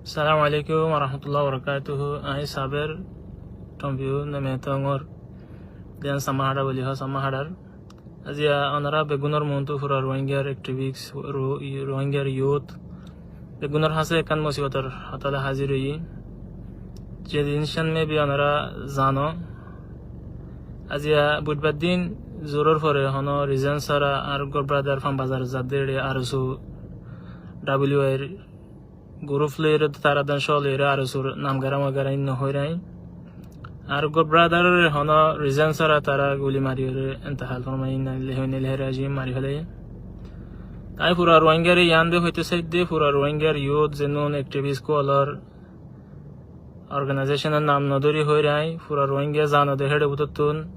Assalamu alaikum warahmatullahi wabarakatuh. Ai saber tombiu nemetongor dan samahada boliho samahadar. Azia onara begunor muntu fura Rohingya activists Rohingya youth begunor hase kan musibator hatala haziri. Jedinşan me bi onara zano. Azia budbadin zoror fore hono reason sara ar gor brother from bazar zadere arsu WR Gurufler Taradan Sholer Arasur Namgara Magara in Horai Argo brother Hono Rizensara Tara Guli Mario and Tahalfama in Leonel Heraji Mariole. I for a Rohingya Yande who to say de for a Rohingya youth Zenon activist scholar organization and Nam Nodori Horai for a Rohingya Zano the head of the tune.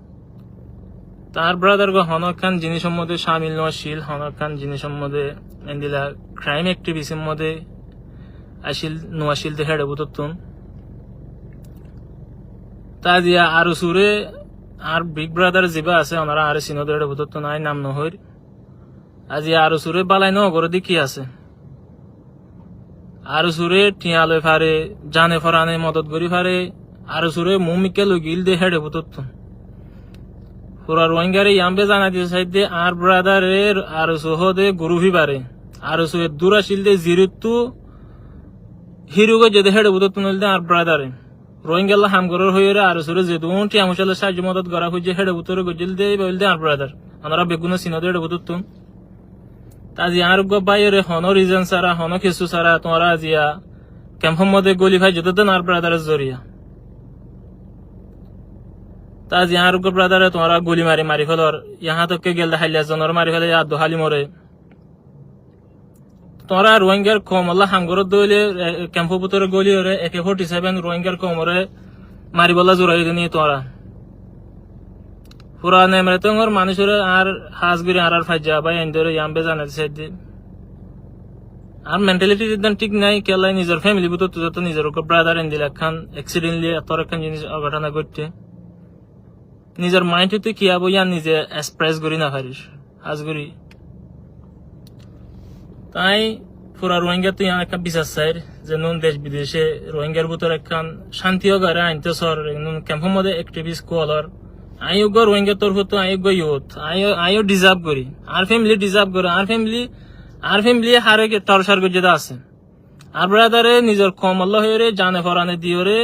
Tar brother go Honokan Jinisham Mode Shamil no Shil Honokan Jinisham Mode and the crime activism Mode. Ashil the head of Utun Tadia Arusure, our big brother Zibase on our Arisino de Utun, I nam no hood. As the Arusure Balano Gorodikiase Arusure, Tiale Fare, Jane Forane Modot Gorifare, Arusure, Mumikel Gil the head of Utun. For our Wangari Yambezana decided our brother Arusuho de Guruvivare, Arusu Durashil de Ziritu. Hirugo jede head of the tunnel our brother. Rohingya Hamgor Hoyer, Arasur Zedun, Tiamushala Sajamot Garahu head of Uturu Gilde, our brother. Another Beguna Sinode of Utun. Tazi Argo Bayer, Honor reason Sarah, Honokisu Sarah, Torazia, Campomo de Golifa Judan, our brother Zoria. Tazi Argo brother, Tora Gulimari Maricolor, Yahato Kegel, the Halazon or Maricola, do Halimore. Tora Rohingya Komala Hangoro Dole, Campoputor Goliore, AK-47 Rohingya Komore, Maribola Zuraidini Tora. Fura Nemretung or Manishura are Hasguri Arar Fajaba and Dore Yambezan said. Our mentality didn't take Nai Kella is her family, but to the Nizaroko brother and the Lakan, accidentally a Torakan is Agatana Gotte. Nizar mind to Kiaboyan is a express Gurina Harish, Hasguri. তাই পুরা রোহিঙ্গা তো यहाँ का बिसा sir जनून देश विदेशे Rohingya बुतोर कान शांतियो गरा इंतो sir नून कैंपो मदे एक्टिविस्ट कोलर आयो गो रोहिंग्या तोर होतो आयो गो यूथ आयो डिजर्व करी आर फैमिली हारे के टर्चर को जेदा আছে আর ব্রাদারে নিজের কমল হইরে জানে ফরানে দিওরে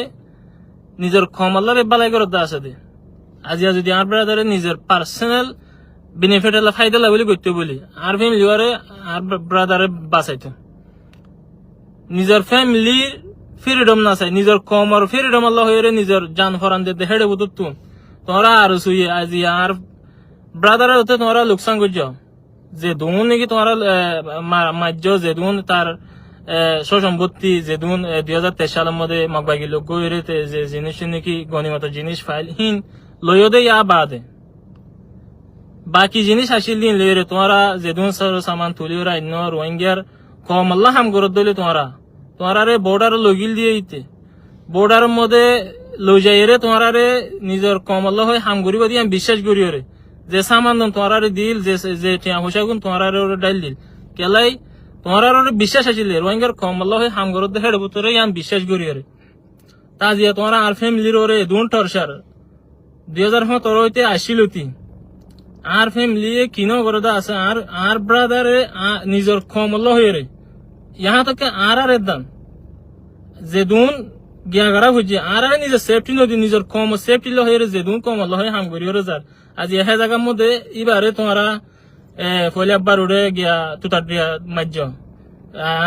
নিজের কমলরে বালাই করতে আছে দে আজি যদি আর ব্রাদারে নিজের পার্সোনাল benefit la ফায়দা la বলি করতে বলি আর ফ্যামিলি ওরে আর ব্রাদারে বাঁচাইতো নিজের ফ্যামিলি ফ্রিডম না চাই নিজের কমর ফ্রিডম আল্লাহ হইরে নিজের জান ফরান দে হেডে বুতু তোরা আর সুই আজি আর ব্রাদারে হতে তোরা লোকসান গজ যে দুন নাকি তোরা মাজ্জ যে দুন তার সম্পত্তি যে দুন 2023 সালের মধ্যে মাগবাগি লোক গইরে যে জিনিস নাকি গনিমত জিনিস ফাইল হিন লইও দে ইয়া বাদে बाकी जिनिस हासिल दिन ले तुम्हारा जेदुन सर सामान तुली रहा इन्नो रोहिंग्या कौम अल्लाह हम गुरु दोले तुम्हारा रे बॉर्डर लोगिल दिए इते बॉर्डर मोदे लो जाए रे तुम्हारा रे निजर कौम अल्लाह है हम गुरी बदी हम विश्वास गुरी रे जे सामान दम तुम्हारा रे दिल जे टिया होशागुन तुम्हारा रे डाल दिल केलाई तुम्हारा रे विश्वास हासिल ले रोहिंग्या कौम अल्लाह है हम गुरु दे हेड बुतरे हम विश्वास गुरी रे ताजिया तुम्हारा आर फैमिली रे दोन टर्चर 2017 होते आशिलती আর ফ্যামিলি কিনো করদা আছে আর ব্রাদারে নিজের কমল হইরে ইহা তকে আর এদান যেদুন গিয়াগারা হইছে আর নিজের সেফটি নদি নিজের কম সেফটি ল হইরে যেদুন কমল হয় হাম গরিয়র যার আজ এহে জায়গার মধ্যে ইবারে তোমারা ফলে বারুড়ে গিয়া তুতার দিয়া মাজ্জ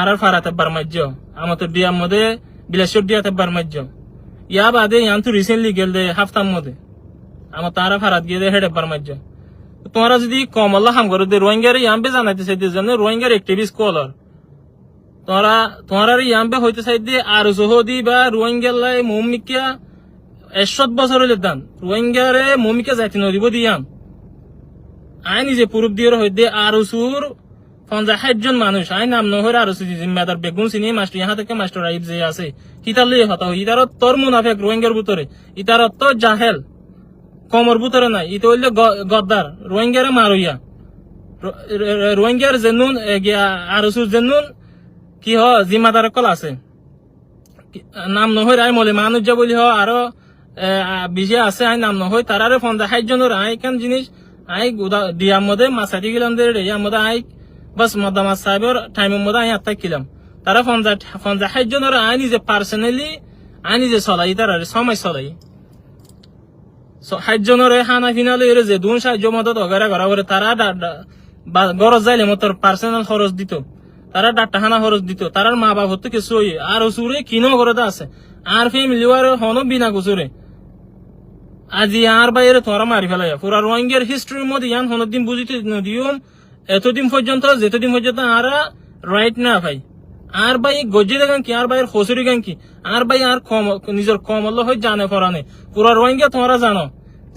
আর ফারাতে বার মাজ্জ আমাদের দিয়ার মধ্যে বিলাসর দিয়াতে বার মাজ্জ ইয়া বাদে ইয়ান্তু রিসেন্টলি গেল দে হাফতার মধ্যে আমার তারা ফারাত গিয়ে দে হেডে বার মাজ্জ তোমরা যদি কমলা হাম করো দে রোহিঙ্গারে ইয়াম্বে জানাইতে চাইতে জানে রোহিঙ্গার অ্যাক্টিভিস্ট কলার তোমরা ইয়াম্বে হইতে চাইতে আর জহদি বা রোহিঙ্গালাই মুমিকা 100 বছর হইলে দান রোহিঙ্গারে মুমিকা যাইতে নদিব দিয়াম আই নিজে পুরুপ দিয়ে হইতে আর সুর 50 জন মানুষ আই নাম নহরে আর সুজি জিম্মাদার বেগুন সিনি মাস্টার ইহা থেকে মাস্টার আইব যে আছে কিতালে হতা হই ইতার তোর মুনাফিক রোহিঙ্গার ভিতরে ইতার তো জাহেল কমর ভিতরে নাই ইতো হইলে গদ্দার রোহিঙ্গারে মারইয়া রোহিঙ্গার জেনুন গিয়া আরসুর জেনুন কি হ জিম্মাদার কল আছে নাম নহয় আই মলে মানুষ যা বলি হ আরো বিজে আছে আই নাম নহয় তারারে 50 জনের আই কেন জিনিস আই দিয়ার মধ্যে মাসাটি গেলাম দে ইয়ার মধ্যে আই বাস মদামাস সাহেবের টাইমের মধ্যে আই আত্মা কিলাম তারা 50 জনের আই নিজে পার্সোনালি আই নিজে চলাই তারারে সময় চলাই 60 জনের হানা ফিনালে এর যে দুন সাহায্য মদত অগারা করা করে তারা গরজ যাইলে মতর পার্সোনাল খরচ দিত তারা ডাক্তার হানা খরচ দিত তারার মা বাপ হতো কিছু আর সুরে কিনো করে আছে আর ফ্যামিলি আর হনো বিনা গুসুরে আজি আর বাইরে তোরা মারি ফেলাই পুরা রোহিঙ্গার হিস্ট্রির মধ্যে ইয়ান হনদিন বুঝিতে নদীম এতদিন পর্যন্ত যেতদিন পর্যন্ত আর রাইট না ভাই আর ভাই গজ্জি দেখান কি আর ভাইয়ের হসুরি গান কি আর ভাই আর নিজের কমল হয় জানে ফরানে পুরা রোহিঙ্গা তোমরা জানো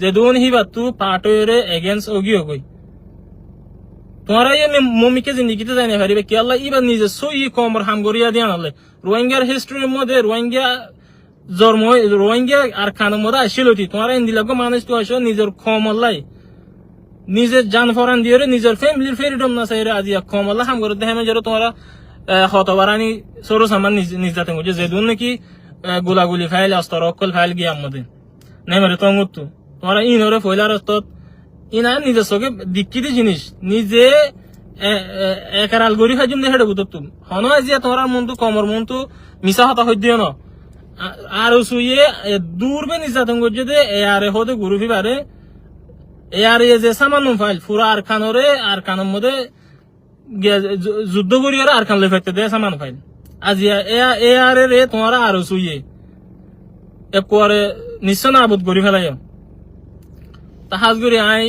যে দুন হিবা তু পাটরে এগেন্স্ট ওগিও কই তোমরা এই মমিকে জিন্দিগিতে জানে পারিবে কি আল্লাহ ইবা নিজে সই কমর হাম গরিয়া দিয়া নালে রোহিঙ্গার হিস্ট্রির মধ্যে রোহিঙ্গা জন্ম রোহিঙ্গা আর খানের মধ্যে আসিলতি তোমরা ইন্দিলাগো মানুষ তো আসো নিজের কমল্লাই নিজের জান ফরান দিয়ে নিজের ফ্যামিলির ফ্রিডম না চাইরে আজি কমল্লা হাম করে দেহে মেজর তোমরা হতবারানি সরু সামান নিজাতে মুঝে যেদুন নাকি গুলাগুলি ফাইল অস্তর অকল ফাইল গিয়ে আমাদের নেমারে তঙ্গুতু তোমরা ইনরে ফয়লার অস্তত ইনা নিজের চোখে দিক্কিতি জিনিস নিজে একারাল গড়ি খাইজুম দেখে বুঝত তুম হন আজিয়া তোমরা মনটো কমর মনটো মিছা হতা হই দিও ন আর সুইয়ে দূরবে নিজাতন করছে দে এয়ারে হতে গুরু ফিবারে এয়ারে যে সামান্য ফাইল পুরা আর খানের মধ্যে যুদ্ধ করিয়ে আর খান লেফাইতে দে সামান ফাইল আজিয়া এয়ারে রে তোমরা আর সুইয়ে একবারে নিশ্চয় না আবুদ করি ফেলাই তাহাজ করি আই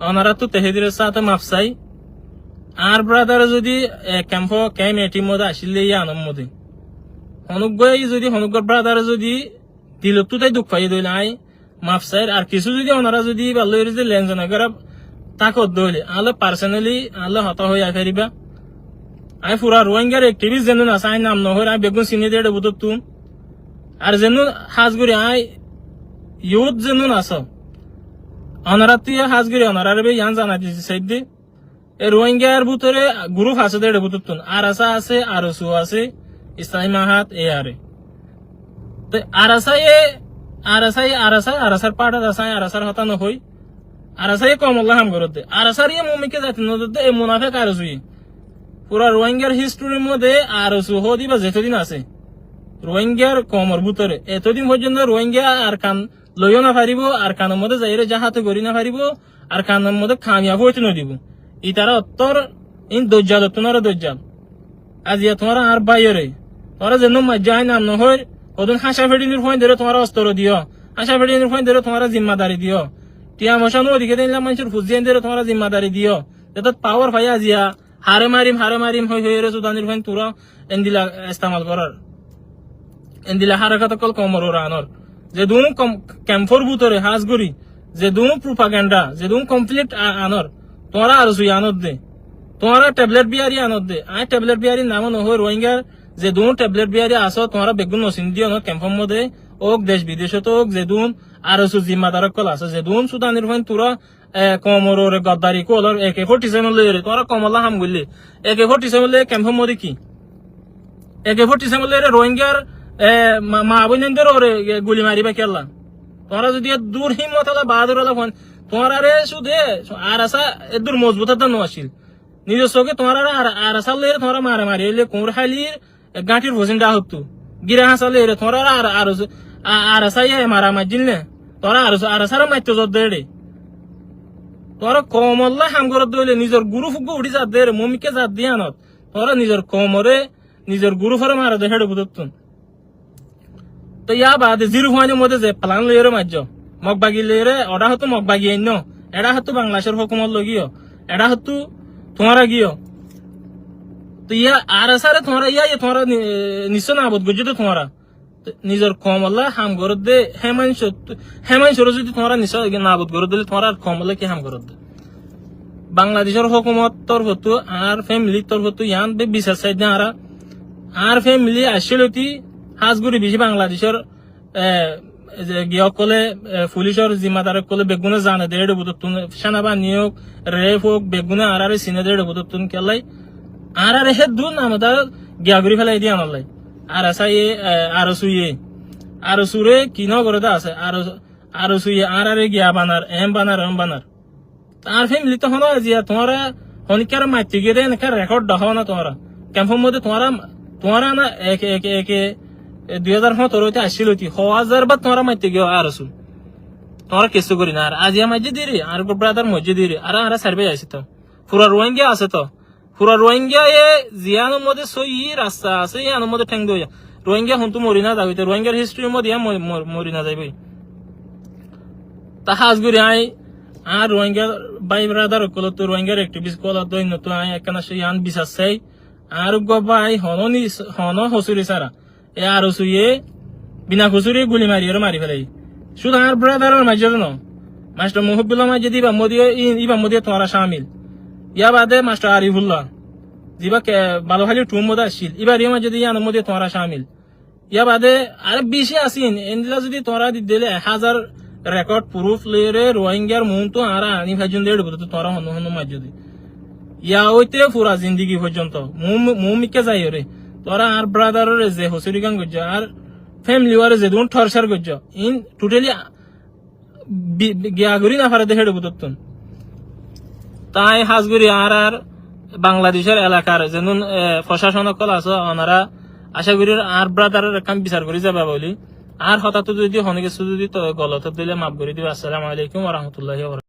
ওনারা তো তেহেদিরের সাথে মাফসাই আর ব্রাদার যদি ক্যাম এটির মধ্যে আসিলে আনম মধ্যে অনুগ্রহ যদি অনুগ্রহ ব্রাদার যদি দিল তো তাই দুঃখ পাই দইলে আই মাফসাই আর কিছু যদি ওনারা যদি ভালো যে লেনজনা করে তাকত দইলে আলো পার্সোনালি আলো হতা হয়ে আইবা আই পুরা রোহিঙ্গার একটিভিস্ট যেন আছে আই নাম নহর আই বেগুন চিনি দিয়ে বুঝত তুম আর যেন হাজ করি আই ইউথ যেন আস অনারা তুই হাজ করি অনারা রে ইয়ান জানা দিছি সাইড এ রোহিঙ্গার ভিতরে গ্রুপ আছে দেড় বুঝত তুম আর আসা আছে আর সু আছে ইসলামী মাহাত এ আরে তো আরাসার পাটা আসাই আরাসার হতা নহই আরাসাই কমল্লা হাম করত দে আরাসার ইয়ে মমিকে যাতে নদত দে মুনাফিক আর সুই পুরা রোহিঙ্গার হিস্ট্রির মধ্যে আর সু হদি বা যেতদিন আছে রোহিঙ্গার কমর ভিতরে এতদিন পর্যন্ত রোহিঙ্গা আর কান লইও না পারিব আর কানের মধ্যে যাইরে জাহাতে গড়ি না পারিব আর কানের মধ্যে খামিয়াব হইতে নদিব ই তারা অত্তর ইন দজ্জাল তোমারা দজ্জাল আজিয়া তোমারা আর বাইরে তোরা যেন মাজ্জাই নাম নহর ওদিন হাসা ফেডিনির ফোন ধরে তোমার অস্ত্র দিও হাসা ফেডিনির ফোন ধরে তোমার জিম্মাদারি দিও টিয়া মশানো ওদিকে দিলাম মানুষের ফুজিয়ান ধরে তোমার জিম্মাদারি দিও এটা পাওয়ার ভাই আজিয়া হারে মারিম হয়ে রে সুদানির ফোন তোরা এন্দিলা ইস্তেমাল করার এন্দিলা হারাকাত কল কমর আনর যে দুন ক্যাম্পর ভিতরে হাজগুড়ি যে দুন প্রোপাগান্ডা যে দুন কমপ্লিট আনর তোরা আর সুই আনর দে তোরা ট্যাবলেট বিয়ারি আনর দে আই ট্যাবলেট বিয়ারি নাম নহর রোহিঙ্গার যে দুন ট্যাবলেট বিয়ারি আসো তোমরা বেগুন নসিন দিও না ক্যাম্পের মধ্যে ওক দেশ বিদেশত ওক যে দুন আর জিম্মাদার কল আছে যে দুন সুদানির ফোন তোরা কমর গদ্দারি কল AK-47 লইরে তোরা কমলা হাম গুলি AK-47 লইরে ক্যাম্পের মধ্যে কি AK-47 লইরে রোহিঙ্গার মা বোনদের ওরে গুলি মারিবা কেলা তোরা যদি দূর হিম্মত হলা বাহাদুর হলা ফোন তোমার আরে শুধু আর আসা দূর মজবুত হতা নছিল নিজের চোখে তোমার আর আসা লইরে তোমরা মারি এলে কোমর খালির গাঁটির ভোজন দা হতো গিরা হাসা লইরে তোমরা আর আসা মারা মারজিল না তোরা আর আসার মারতে জোর দে তোরা কমল্লা হাম করে দইলে নিজের গুরু ফুগো উঠি যা দে মমিকে যা দিয়া নত তোরা নিজের কমরে নিজের গুরু ফরে মারা দে হেডে বুঝতুন তো ইয়া বাদে জিরো পয়েন্টের মধ্যে যে প্লান লইরে মারজ মগবাগি লইরে ওটা হতো মগবাগি আইন এটা হতো বাংলাদেশের হুকুমত লগিও এটা হতো তোমারা গিও তো ইয়া আর আসারে তোমরা ইয়া তোমরা নিশ্চয় না আবদ গজ্জে তো তোমরা নিজের কমলা হাম করে দে হেমান সর যদি তোমরা নিশ্চয় না আবদ করে দিলে তোমরা কমলা কি হাম করে দে বাংলাদেশের হুকুমত তরফ হতো আর ফ্যামিলি তরফ হতো ইয়ান বে বিচার সাইড আর ফ্যামিলি আসলতি হাজগুড়ি বেশি বাংলাদেশের গিয়ে কলে পুলিশের জিম্মাদার কলে বেগুনে জানে দেড় বুতুন সেনাবাহিনী হোক রেপ হোক বেগুনে আর সিনে দেড় বুতুন কেলাই আর হে দুন আমাদের গিয়াগুড়ি ফেলাই দিয়ে আনালাই আর আসাইয়ে আর সুরে কি ন করে দা আছে আর সুইয়ে আর গিয়া বানার এম বানার তার ফ্যামিলি তো হনো জিয়া তোমারা হনিকার মাইতে গিয়ে দেন কার রেকর্ড দেখাও না তোমারা ক্যাম্পের মধ্যে তোমারা না এক 2017 আসছিল 1000 বার তোমারা মাইতে গিয়ে আর আসু তোমারা কিছু করি না আর আজিয়া মাঝে দিরি আর ব্রাদার মধ্যে দিরি আর সার্ভে আছে তো পুরা রোহিঙ্গা আছে তো পুরা রোহিঙ্গা এ জিয়ানোর মধ্যে সই রাস্তা আছে ইয়ানোর মধ্যে ঠেং দইয়া রোহিঙ্গা হন্তু মরি না যাবে রোহিঙ্গার হিস্ট্রির মধ্যে মরি না যাবে তাহাজ গুরি আই আর রোহিঙ্গা বাই ব্রাদার কল তো রোহিঙ্গার অ্যাক্টিভিস্ট কল দইন তো আই একখানা সেই আন বিশ্বাস চাই আর গবাই হন হসুরি সারা এ আর সুইয়ে বিনা খুচুরি গুলি মারি ফেলাই শুধু আর ব্রাদারের মাঝে ন মাস্টার মুহিবুল্লাহ মাঝে দিবা মোদিয়ে তোমারা সামিল ইয়া বাদে মাস্টার আরিফুল্লাহ দিবা বালুখালী টুম মধ্যে আসছিল এবার ইয়ে মাঝে দিয়ে আনন্দ মধ্যে তোমারা সামিল ইয়া বাদে আর বেশি আসিন এনদিলা যদি তোমরা দিলে 1000 রেকর্ড প্রুফ লেরে রোহিঙ্গার মন তো আর আনি ভাইজন দেড় বলতো তোমরা হন মাঝে দি ইয়া ওইতে পুরা জিন্দিগি পর্যন্ত মুমিকে যাই রে তোরা আর ব্রাদারের যে হসুরি গান গজ্জ আর ফ্যামিলি ওয়ারে যে দুন ঠরসার গজ্জ ইন টোটালি গিয়াগুরি না পারে দেখে বলতো তাই হাজগুড়ি আর বাংলাদেশের এলাকার যেন প্রশাসন কল আছে ওনারা আশা করি আর ব্রাদারের কাম বিচার করে যাবে বলি আর হঠাৎ যদি হনে কিছু যদি গলত দিলে মাফ করে দিবে। আসসালামু আলাইকুম ওয়া রাহমাতুল্লাহি ওয়া বারাকাতুহু।